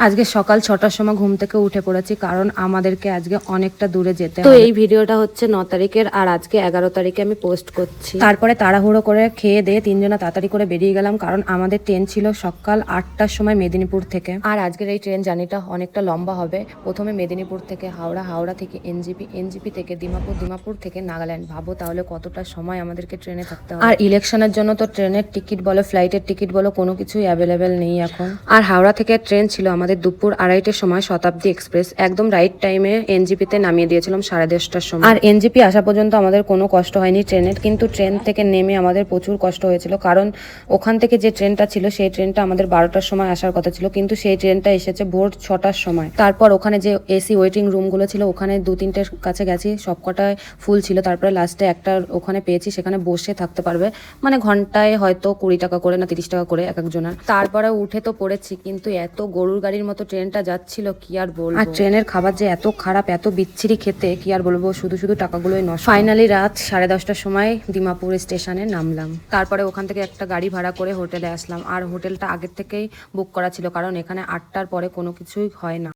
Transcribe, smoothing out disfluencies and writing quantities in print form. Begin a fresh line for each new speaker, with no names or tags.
আজকে সকাল 6টার সময় ঘুম থেকে উঠে পড়েছি, কারণ আমাদেরকে আজকে অনেকটা দূরে যেতে হবে। তো এই ভিডিওটা হচ্ছে 9 তারিখের, আর আজকে 11 তারিখে আমি পোস্ট করছি। তারপরে তাড়াহুড়ো করে খেয়ে দিয়ে তিনজনা তাড়াতাড়ি করে বেরিয়ে গেলাম, কারণ আমাদের ট্রেন ছিল সকাল 8টার সময় মেদিনীপুর থেকে। আর আজকের এই ট্রেন জার্নিটা অনেকটা লম্বা হবে। প্রথমে মেদিনীপুর থেকে হাওড়া, হাওড়া থেকে এনজিপি, এনজিপি থেকে ডিমাপুর, ডিমাপুর থেকে নাগাল্যান্ড। ভাবো তাহলে কতটা সময় আমাদেরকে ট্রেনে থাকতে হবে। আর ইলেকশনের জন্য তো ট্রেনের টিকিট বলো, ফ্লাইটের টিকিট বলো, কোনো কিছুই অ্যাভেলেবেল নেই এখন। আর হাওড়া থেকে ট্রেন ছিল আমাদের দুপুর 2:30টার সময়, শতাব্দী এক্সপ্রেস। একদম রাইট টাইমে এনজিপিতে নামিয়ে দিয়েছিলাম 10:30টার সময়। আর এনজিপি আসা পর্যন্ত আমাদের কোনো কষ্ট হয়নি ট্রেনের, কিন্তু ট্রেন থেকে নেমে আমাদের প্রচুর কষ্ট হয়েছিল, কারণ ওখান থেকে যে ট্রেনটা ছিল সেই ট্রেনটা আমাদের 12টার সময় আসার কথা ছিল, কিন্তু সেই ট্রেনটা এসেছে ভোর 6টার সময়। তারপর ওখানে যে এসি ওয়েটিং রুমগুলো ছিল ওখানে 2-3টের কাছে গেছি, সবকটায় ফুল ছিল। তারপরে লাস্টে একটা ওখানে পেয়েছি, সেখানে বসে থাকতে পারবে, মানে ঘন্টায় হয়তো 20 টাকা করে না 30 টাকা করে এক একজনের। তারপরে উঠে তো পড়েছি, কিন্তু এত গরুর গাড়ির মতো ট্রেনটা যাচ্ছিল কি আর বলবো। আর ট্রেনের খাবার যে এত খারাপ, এত বিচ্ছিরি খেতে, কি আর বলবো, শুধু শুধু টাকাগুলোই নষ্ট। ফাইনালি রাত 10:30টার সময় ডিমাপুর স্টেশনে নামলাম। তারপরে ওখান থেকে একটা গাড়ি ভাড়া করে হোটেলে আসলাম। আর হোটেলটা আগের থেকেই বুক করা ছিল, কারণ এখানে 8টার পরে কোনো কিছুই হয় না।